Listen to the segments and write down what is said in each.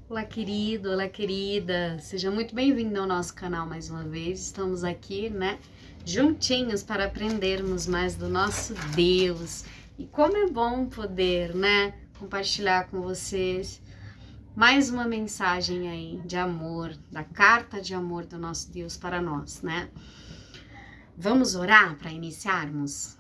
Olá, querido, olá, querida. Seja muito bem-vindo ao nosso canal mais uma vez. Estamos aqui, juntinhos para aprendermos mais do nosso Deus. E como é bom poder, compartilhar com vocês mais uma mensagem aí de amor, da carta de amor do nosso Deus para nós, Vamos orar para iniciarmos?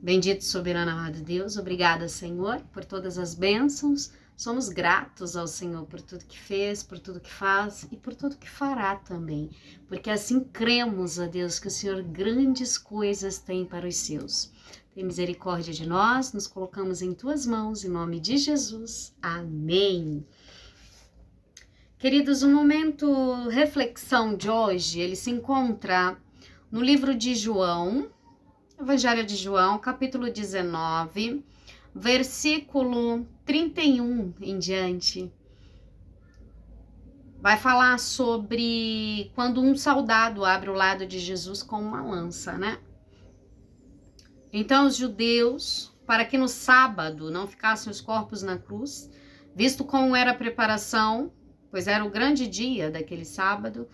Bendito soberano amado Deus, obrigada, Senhor, por todas as bênçãos. Somos gratos ao Senhor por tudo que fez, por tudo que faz e por tudo que fará também, porque assim cremos, a Deus, que o Senhor grandes coisas tem para os seus. Tem misericórdia de nós, nos colocamos em tuas mãos, em nome de Jesus. Amém. Queridos, o momento reflexão de hoje, ele se encontra no livro de João, Evangelho de João, capítulo 19, versículo 31 em diante. Vai falar sobre quando um soldado abre o lado de Jesus com uma lança, Então os judeus, para que no sábado não ficassem os corpos na cruz, visto como era a preparação, pois era o grande dia daquele sábado,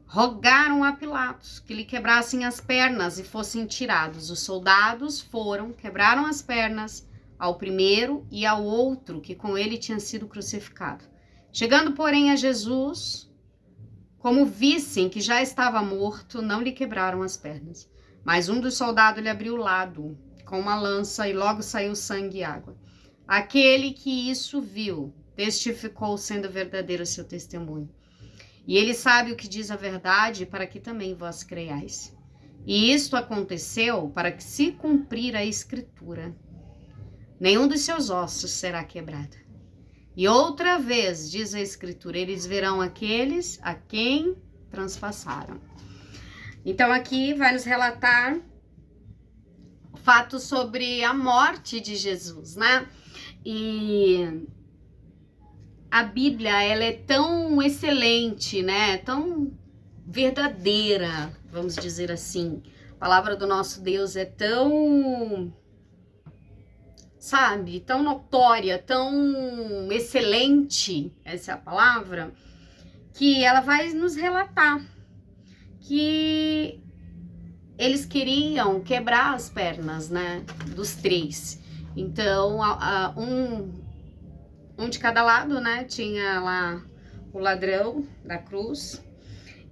rogaram a Pilatos que lhe quebrassem as pernas e fossem tirados. Os soldados foram, quebraram as pernas ao primeiro e ao outro que com ele tinha sido crucificado. Chegando, porém, a Jesus, como vissem que já estava morto, não lhe quebraram as pernas. Mas um dos soldados lhe abriu o lado com uma lança e logo saiu sangue e água. Aquele que isso viu testificou, sendo verdadeiro o seu testemunho. E ele sabe o que diz a verdade, para que também vós creiais. E isto aconteceu para que se cumprir a escritura. Nenhum dos seus ossos será quebrado. E outra vez, diz a escritura, eles verão aqueles a quem transpassaram. Então aqui vai nos relatar fatos sobre a morte de Jesus, E a Bíblia, ela é tão excelente, tão verdadeira, vamos dizer assim. A palavra do nosso Deus é tão, tão notória, tão excelente, essa é a palavra, que ela vai nos relatar que eles queriam quebrar as pernas, dos três. Então, um de cada lado, tinha lá o ladrão da cruz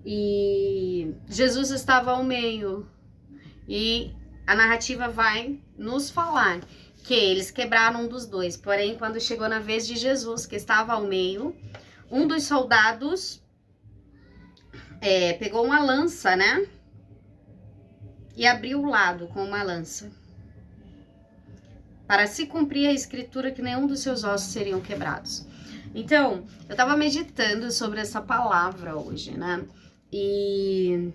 e Jesus estava ao meio. E a narrativa vai nos falar que eles quebraram um dos dois. Porém, quando chegou na vez de Jesus, que estava ao meio, um dos soldados pegou uma lança, e abriu o lado com uma lança, para se cumprir a escritura que nenhum dos seus ossos seriam quebrados. Então, eu estava meditando sobre essa palavra hoje, E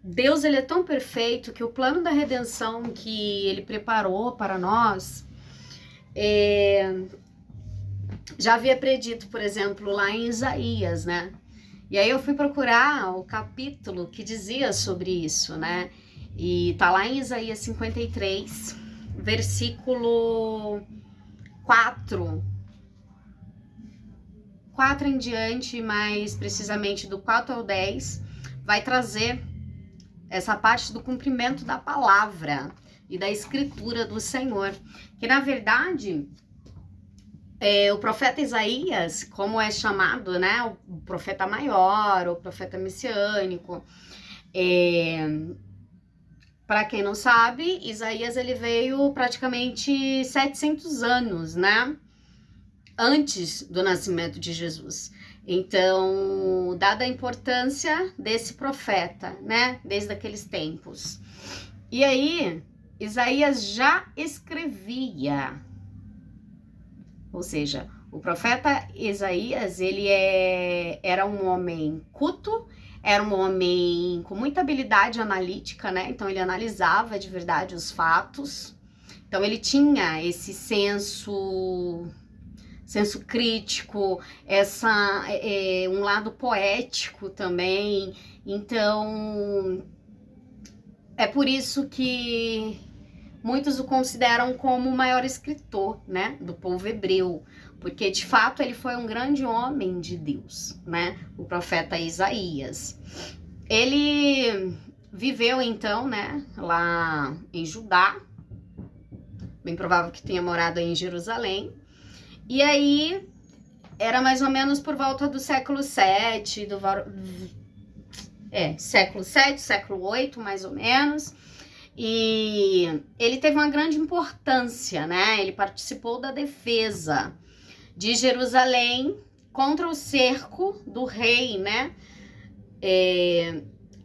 Deus, ele é tão perfeito que o plano da redenção que ele preparou para nós, já havia predito, por exemplo, lá em Isaías, E aí eu fui procurar o capítulo que dizia sobre isso, E tá lá em Isaías 53, versículo 4 em diante, mais precisamente do 4 ao 10, vai trazer essa parte do cumprimento da palavra e da escritura do Senhor, que na verdade o profeta Isaías, como é chamado, o profeta maior, o profeta messiânico, para quem não sabe, Isaías ele veio praticamente 700 anos, antes do nascimento de Jesus. Então, dada a importância desse profeta, desde aqueles tempos. E aí, Isaías já escrevia, ou seja, o profeta Isaías, ele era um homem culto, era um homem com muita habilidade analítica, Então ele analisava de verdade os fatos. Então ele tinha esse senso crítico, um lado poético também. Então é por isso que muitos o consideram como o maior escritor, do povo hebreu, porque de fato ele foi um grande homem de Deus, né? O profeta Isaías. Ele viveu então, né, lá em Judá, bem provável que tenha morado em Jerusalém, e aí era mais ou menos por volta do século 7, século 7, século 8, mais ou menos. E ele teve uma grande importância, né? Ele participou da defesa de Jerusalém contra o cerco do rei, né?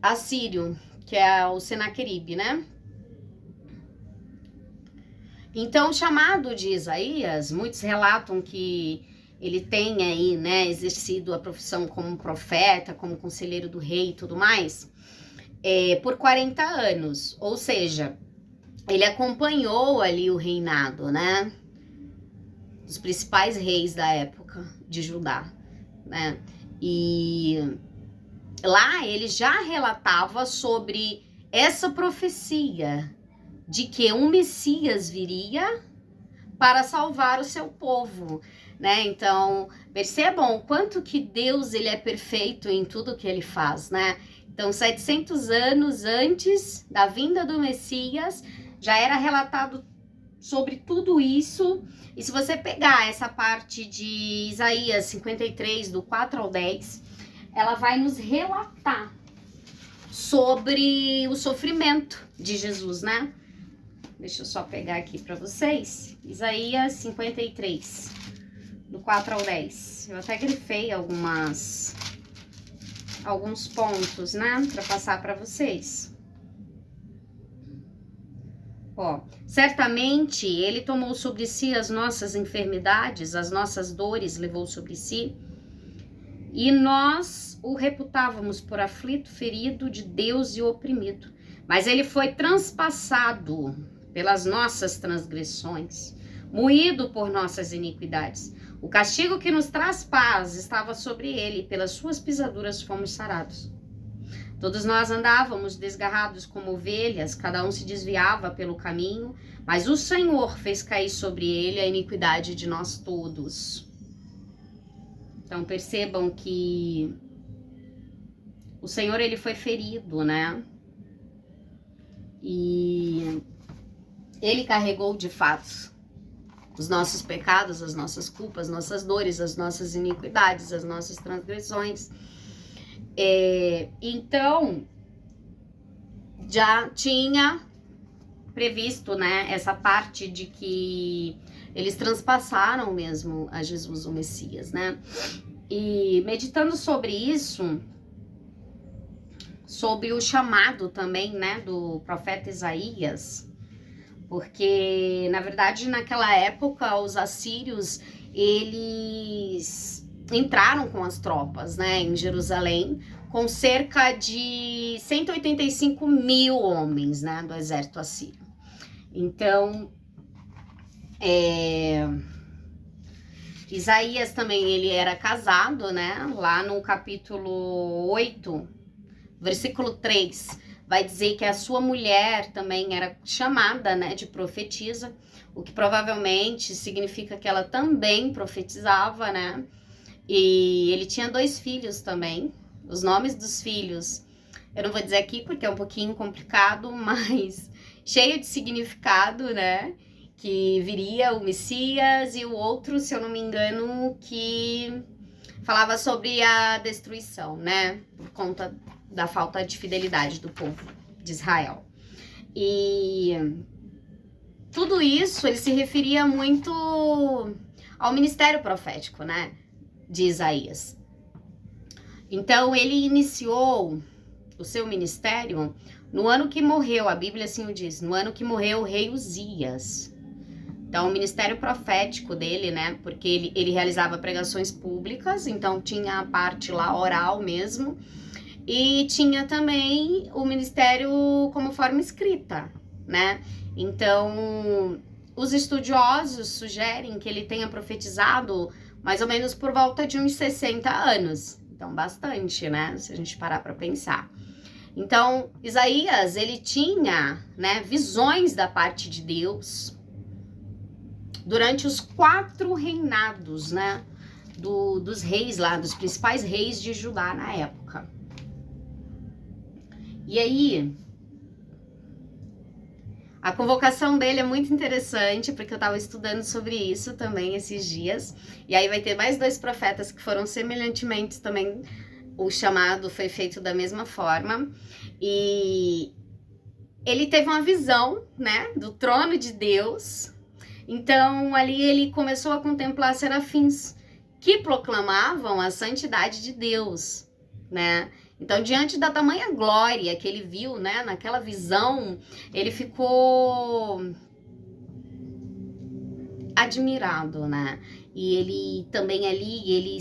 Assírio, que é o Senaqueribe, né? Então, o chamado de Isaías, muitos relatam que ele tem aí, né, exercido a profissão como profeta, como conselheiro do rei e tudo mais, por 40 anos. Ou seja, ele acompanhou ali o reinado, né, dos principais reis da época de Judá, né? E lá ele já relatava sobre essa profecia de que um Messias viria para salvar o seu povo, né? Então, percebam o quanto que Deus ele é perfeito em tudo que ele faz, né? Então, 700 anos antes da vinda do Messias, já era relatado sobre tudo isso. E se você pegar essa parte de Isaías 53, do 4 ao 10, ela vai nos relatar sobre o sofrimento de Jesus, né? Deixa eu só pegar aqui para vocês. Isaías 53, do 4 ao 10. Eu até grifei alguns pontos, né? Para passar para vocês. Ó, certamente ele tomou sobre si as nossas enfermidades, as nossas dores levou sobre si. E nós o reputávamos por aflito, ferido de Deus e oprimido. Mas ele foi transpassado pelas nossas transgressões, moído por nossas iniquidades. O castigo que nos traz paz estava sobre ele, e pelas suas pisaduras fomos sarados. Todos nós andávamos desgarrados como ovelhas, cada um se desviava pelo caminho, mas o Senhor fez cair sobre ele a iniquidade de nós todos. Então percebam que o Senhor ele foi ferido, né? E ele carregou de fato os nossos pecados, as nossas culpas, nossas dores, as nossas iniquidades, as nossas transgressões. Então, já tinha previsto, né, essa parte de que eles transpassaram mesmo a Jesus, o Messias, né? E meditando sobre isso, sobre o chamado também, né, do profeta Isaías, porque, na verdade, naquela época, os assírios, eles entraram com as tropas, né, em Jerusalém, com cerca de 185 mil homens, né, do exército assírio. Então, Isaías também, ele era casado, né, lá no capítulo 8, versículo 3, vai dizer que a sua mulher também era chamada, né, de profetisa, o que provavelmente significa que ela também profetizava, né? E ele tinha 2 filhos também. Os nomes dos filhos, eu não vou dizer aqui porque é um pouquinho complicado, mas cheio de significado, né? Que viria o Messias, e o outro, se eu não me engano, que falava sobre a destruição, né? Por conta da falta de fidelidade do povo de Israel. E tudo isso, ele se referia muito ao ministério profético, né, de Isaías. Então, ele iniciou o seu ministério no ano que morreu, a Bíblia assim o diz, no ano que morreu o rei Uzias. Então, o ministério profético dele, né, porque ele realizava pregações públicas, então tinha a parte lá oral mesmo, e tinha também o ministério como forma escrita, né? Então, os estudiosos sugerem que ele tenha profetizado mais ou menos por volta de uns 60 anos. Então, bastante, né? Se a gente parar para pensar. Então, Isaías, ele tinha, né, visões da parte de Deus, durante os 4 reinados, né, dos reis lá, dos principais reis de Judá na época. E aí, a convocação dele é muito interessante, porque eu estava estudando sobre isso também esses dias. E aí vai ter mais 2 profetas que foram semelhantemente também, o chamado foi feito da mesma forma. E ele teve uma visão, né, do trono de Deus. Então ali ele começou a contemplar serafins que proclamavam a santidade de Deus, né? Então, diante da tamanha glória que ele viu, né, naquela visão, ele ficou admirado, né? E ele também ali, ele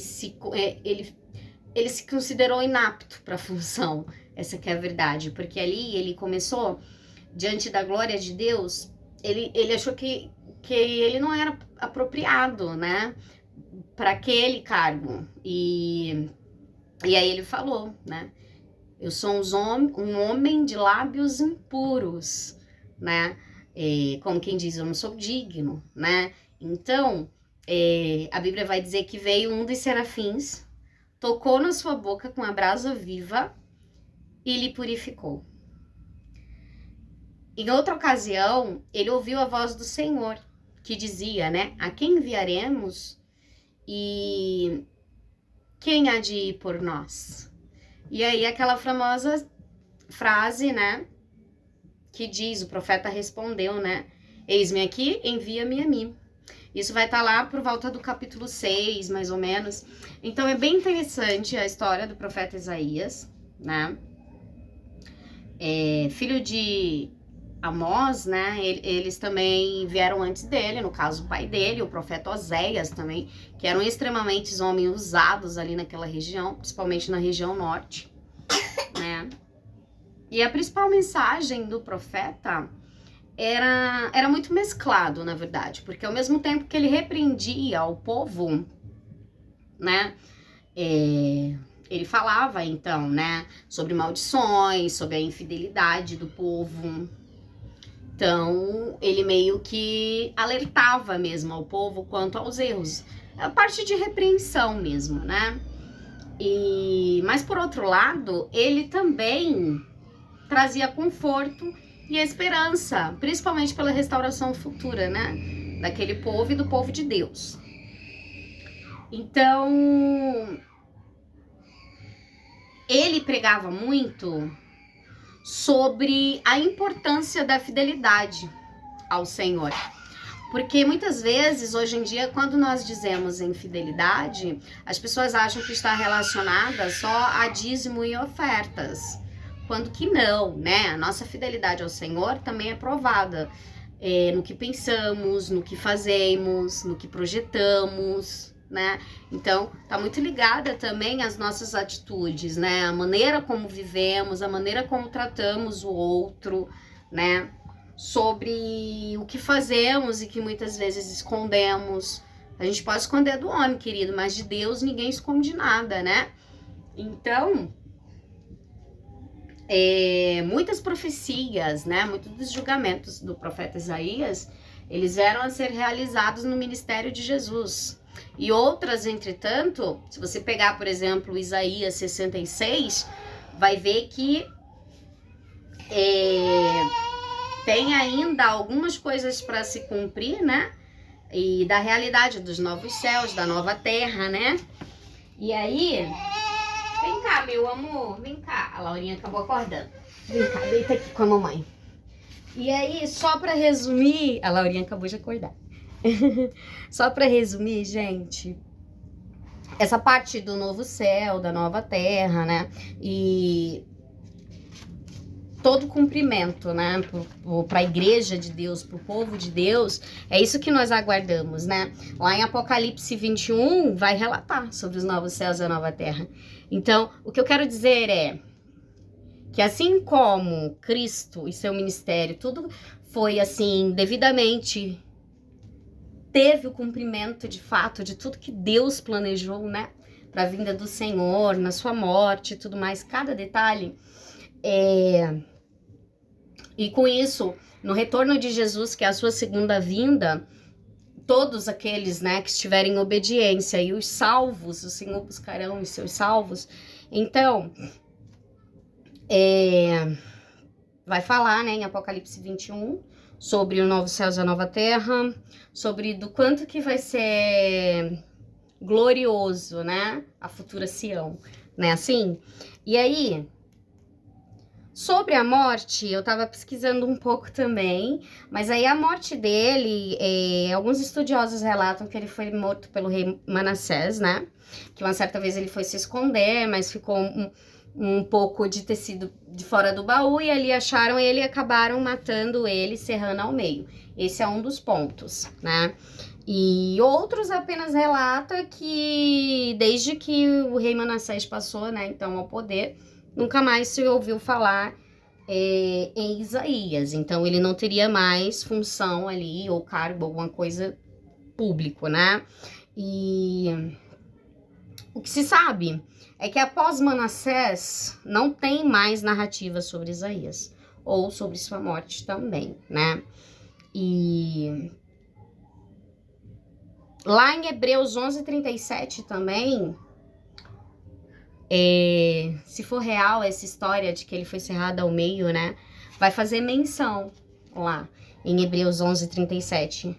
se considerou inapto para a função, essa que é a verdade, porque ali ele começou, diante da glória de Deus, ele achou que ele não era apropriado, né, para aquele cargo. E aí ele falou, né? Eu sou um homem de lábios impuros, né? Como quem diz, eu não sou digno, né? Então, a Bíblia vai dizer que veio um dos serafins, tocou na sua boca com a brasa viva e lhe purificou. Em outra ocasião, ele ouviu a voz do Senhor, que dizia, né? A quem enviaremos e quem há de ir por nós? E aí aquela famosa frase, né, que diz, o profeta respondeu, né, eis-me aqui, envia-me a mim. Isso vai estar lá por volta do capítulo 6, mais ou menos. Então é bem interessante a história do profeta Isaías, né, filho de Amós, né, eles também vieram antes dele, no caso o pai dele, o profeta Oséias também, que eram extremamente homens usados ali naquela região, principalmente na região norte, né. E a principal mensagem do profeta era muito mesclado, na verdade, porque ao mesmo tempo que ele repreendia o povo, né, ele falava então, né, sobre maldições, sobre a infidelidade do povo. Então, ele meio que alertava mesmo ao povo quanto aos erros. É a parte de repreensão mesmo, né? Mas, por outro lado, ele também trazia conforto e esperança, principalmente pela restauração futura, né? Daquele povo e do povo de Deus. Então, ele pregava muito sobre a importância da fidelidade ao Senhor. Porque muitas vezes, hoje em dia, quando nós dizemos infidelidade, as pessoas acham que está relacionada só a dízimo e ofertas. Quando que não, né? A nossa fidelidade ao Senhor também é provada no que pensamos, no que fazemos, no que projetamos, né? Então, tá muito ligada também às nossas atitudes, né? A maneira como vivemos, a maneira como tratamos o outro, né? Sobre o que fazemos e que muitas vezes escondemos. A gente pode esconder do homem, querido, mas de Deus ninguém esconde nada, né? Então, muitas profecias, né? Muitos dos julgamentos do profeta Isaías, eles vieram a ser realizados no ministério de Jesus. E outras, entretanto, se você pegar, por exemplo, Isaías 66, vai ver que tem ainda algumas coisas para se cumprir, né? E da realidade dos novos céus, da nova terra, né? E aí, vem cá, meu amor, vem cá. A Laurinha acabou acordando. Vem cá, deita aqui com a mamãe. E aí, só para resumir, a Laurinha acabou de acordar. Só para resumir, gente, essa parte do novo céu, da nova terra, né? E todo cumprimento, né? Para a igreja de Deus, para o povo de Deus, é isso que nós aguardamos, né? Lá em Apocalipse 21, vai relatar sobre os novos céus e a nova terra. Então, o que eu quero dizer é que assim como Cristo e seu ministério, tudo foi assim, devidamente teve o cumprimento de fato de tudo que Deus planejou, né? Para a vinda do Senhor, na sua morte e tudo mais, cada detalhe. E com isso, no retorno de Jesus, que é a sua segunda vinda, todos aqueles, né, que estiverem em obediência, e os salvos, o Senhor buscarão os seus salvos. Então, vai falar, né, em Apocalipse 21, sobre o novo céu e a nova terra, sobre do quanto que vai ser glorioso, né, a futura Sião, né, assim. E aí, sobre a morte, eu tava pesquisando um pouco também, mas aí a morte dele, alguns estudiosos relatam que ele foi morto pelo rei Manassés, né, que uma certa vez ele foi se esconder, mas ficou um pouco de tecido de fora do baú, e ali acharam ele e acabaram matando ele, serrando ao meio. Esse é um dos pontos, né? E outros apenas relatam que desde que o rei Manassés passou, né, então ao poder, nunca mais se ouviu falar em Isaías. Então ele não teria mais função ali, ou cargo, alguma coisa público, né? E o que se sabe é que após Manassés não tem mais narrativa sobre Isaías, ou sobre sua morte também, né? E lá em Hebreus 11:37 também, se for real essa história de que ele foi cerrado ao meio, né? Vai fazer menção lá em Hebreus 11:37,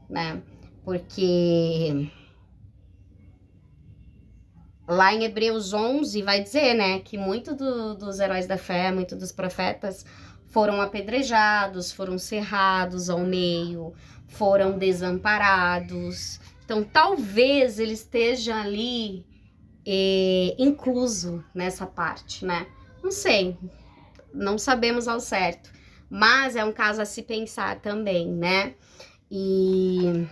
né? Porque lá em Hebreus 11 vai dizer, né, que muitos dos heróis da fé, muitos dos profetas foram apedrejados, foram cerrados ao meio, foram desamparados. Então, talvez ele esteja ali incluso nessa parte, né? Não sei, não sabemos ao certo, mas é um caso a se pensar também, né? E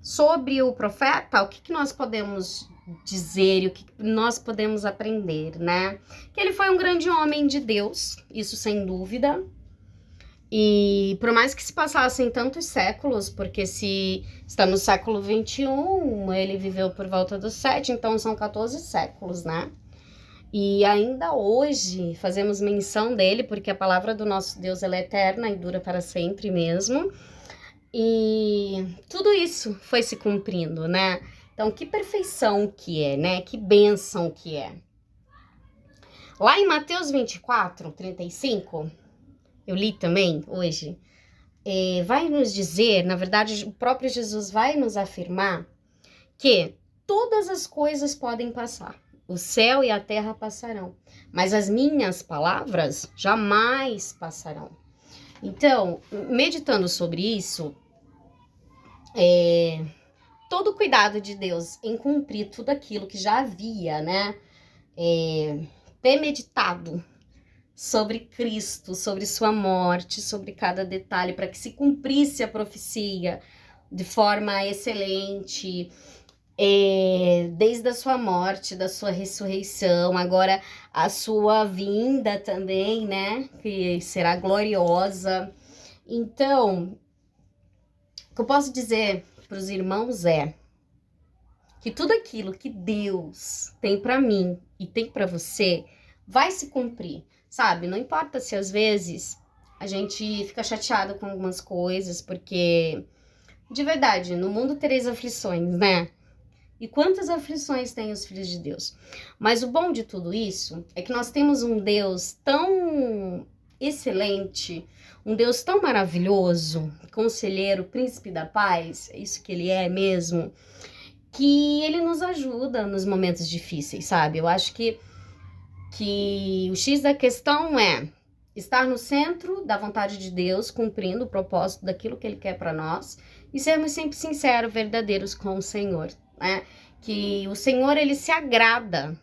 sobre o profeta, o que nós podemos dizer e o que nós podemos aprender, né? Que ele foi um grande homem de Deus, isso sem dúvida. E por mais que se passassem tantos séculos, porque se está no século 21, ele viveu por volta dos 7, então são 14 séculos, né? E ainda hoje fazemos menção dele, porque a palavra do nosso Deus ela é eterna e dura para sempre mesmo. E tudo isso foi se cumprindo, né? Então, que perfeição que é, né? Que bênção que é. Lá em Mateus 24:35, eu li também hoje, vai nos dizer, na verdade, o próprio Jesus vai nos afirmar que todas as coisas podem passar. O céu e a terra passarão, mas as minhas palavras jamais passarão. Então, meditando sobre isso, todo o cuidado de Deus em cumprir tudo aquilo que já havia, né, premeditado sobre Cristo, sobre sua morte, sobre cada detalhe, para que se cumprisse a profecia de forma excelente, desde a sua morte, da sua ressurreição, agora a sua vinda também, né, que será gloriosa. Então, o que eu posso dizer para os irmãos é que tudo aquilo que Deus tem para mim e tem para você vai se cumprir, sabe? Não importa se às vezes a gente fica chateado com algumas coisas, porque, de verdade, no mundo tereis aflições, né? E quantas aflições têm os filhos de Deus? Mas o bom de tudo isso é que nós temos um Deus tão excelente, um Deus tão maravilhoso, conselheiro, príncipe da paz, é isso que ele é mesmo, que ele nos ajuda nos momentos difíceis, sabe? Eu acho que o X da questão é estar no centro da vontade de Deus, cumprindo o propósito daquilo que ele quer para nós, e sermos sempre sinceros, verdadeiros com o Senhor, né? Que o Senhor, ele se agrada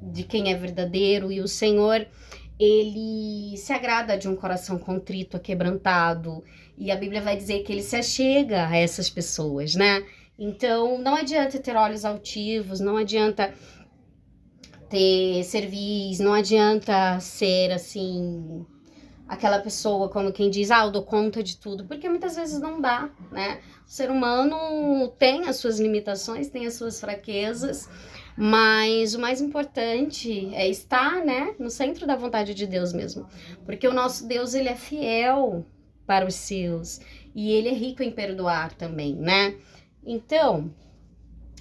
de quem é verdadeiro, e o Senhor, ele se agrada de um coração contrito, quebrantado, e a Bíblia vai dizer que ele se achega a essas pessoas, né? Então, não adianta ter olhos altivos, não adianta ter cerviz, não adianta ser, assim, aquela pessoa como quem diz, eu dou conta de tudo, porque muitas vezes não dá, né? O ser humano tem as suas limitações, tem as suas fraquezas, mas o mais importante é estar, né, no centro da vontade de Deus mesmo, porque o nosso Deus, ele é fiel para os seus. E ele é rico em perdoar também, né? Então,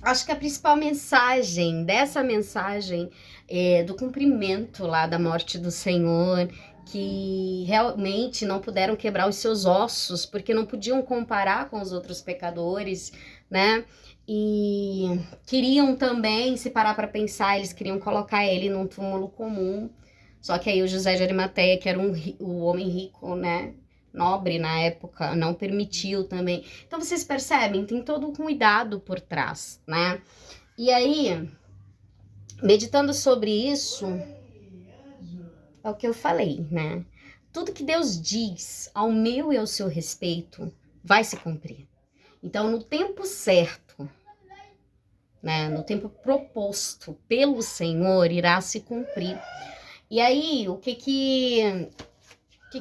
acho que a principal mensagem dessa mensagem é do cumprimento lá da morte do Senhor, que realmente não puderam quebrar os seus ossos, porque não podiam comparar com os outros pecadores, né? E queriam também, se parar para pensar, eles queriam colocar ele num túmulo comum. Só que aí o José de Arimateia, que era o homem rico, né? Nobre na época, não permitiu também. Então vocês percebem, tem todo um cuidado por trás, né? E aí, meditando sobre isso, é o que eu falei, né? Tudo que Deus diz ao meu e ao seu respeito vai se cumprir. Então, no tempo certo, né? No tempo proposto pelo Senhor, irá se cumprir. E aí, o que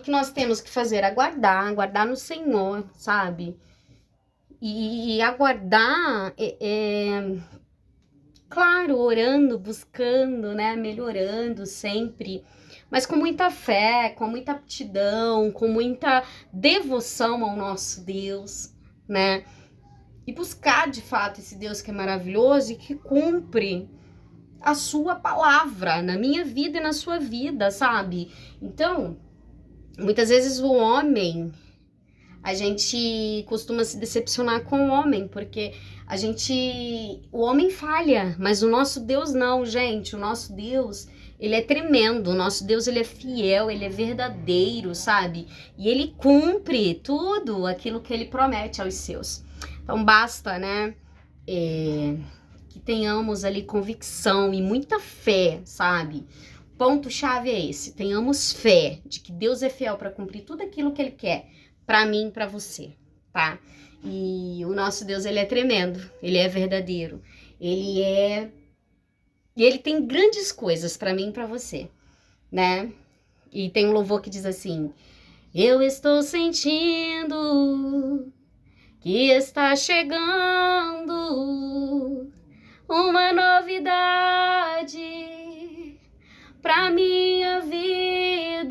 nós temos que fazer? Aguardar no Senhor, sabe? E aguardar, claro, orando, buscando, né? Melhorando sempre, mas com muita fé, com muita aptidão, com muita devoção ao nosso Deus, né? E buscar, de fato, esse Deus que é maravilhoso e que cumpre a sua palavra na minha vida e na sua vida, sabe? Então, muitas vezes a gente costuma se decepcionar com o homem, porque o homem falha, mas o nosso Deus não, gente. O nosso Deus, ele é tremendo, o nosso Deus, ele é fiel, ele é verdadeiro, sabe? E ele cumpre tudo aquilo que ele promete aos seus. Então basta, né, que tenhamos ali convicção e muita fé, sabe? Ponto-chave é esse, tenhamos fé de que Deus é fiel para cumprir tudo aquilo que ele quer para mim e para você, tá? E o nosso Deus, ele é tremendo, ele é verdadeiro, e ele tem grandes coisas para mim e para você, né? E tem um louvor que diz assim: eu estou sentindo que está chegando uma novidade pra minha vida.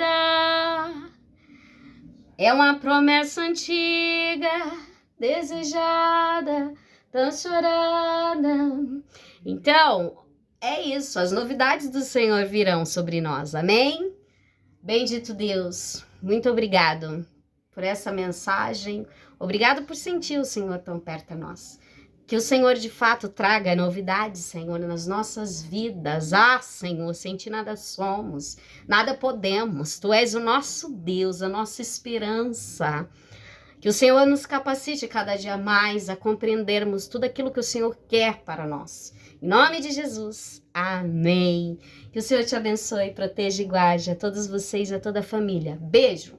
É uma promessa antiga, desejada, tão chorada. Então, é isso, as novidades do Senhor virão sobre nós, amém? Bendito Deus, muito obrigado por essa mensagem, obrigado por sentir o Senhor tão perto a nós. Que o Senhor de fato traga novidades, Senhor, nas nossas vidas. Ah, Senhor, sem ti nada somos, nada podemos. Tu és o nosso Deus, a nossa esperança. Que o Senhor nos capacite cada dia mais a compreendermos tudo aquilo que o Senhor quer para nós. Em nome de Jesus, amém. Que o Senhor te abençoe, proteja e guarde a todos vocês e a toda a família. Beijo!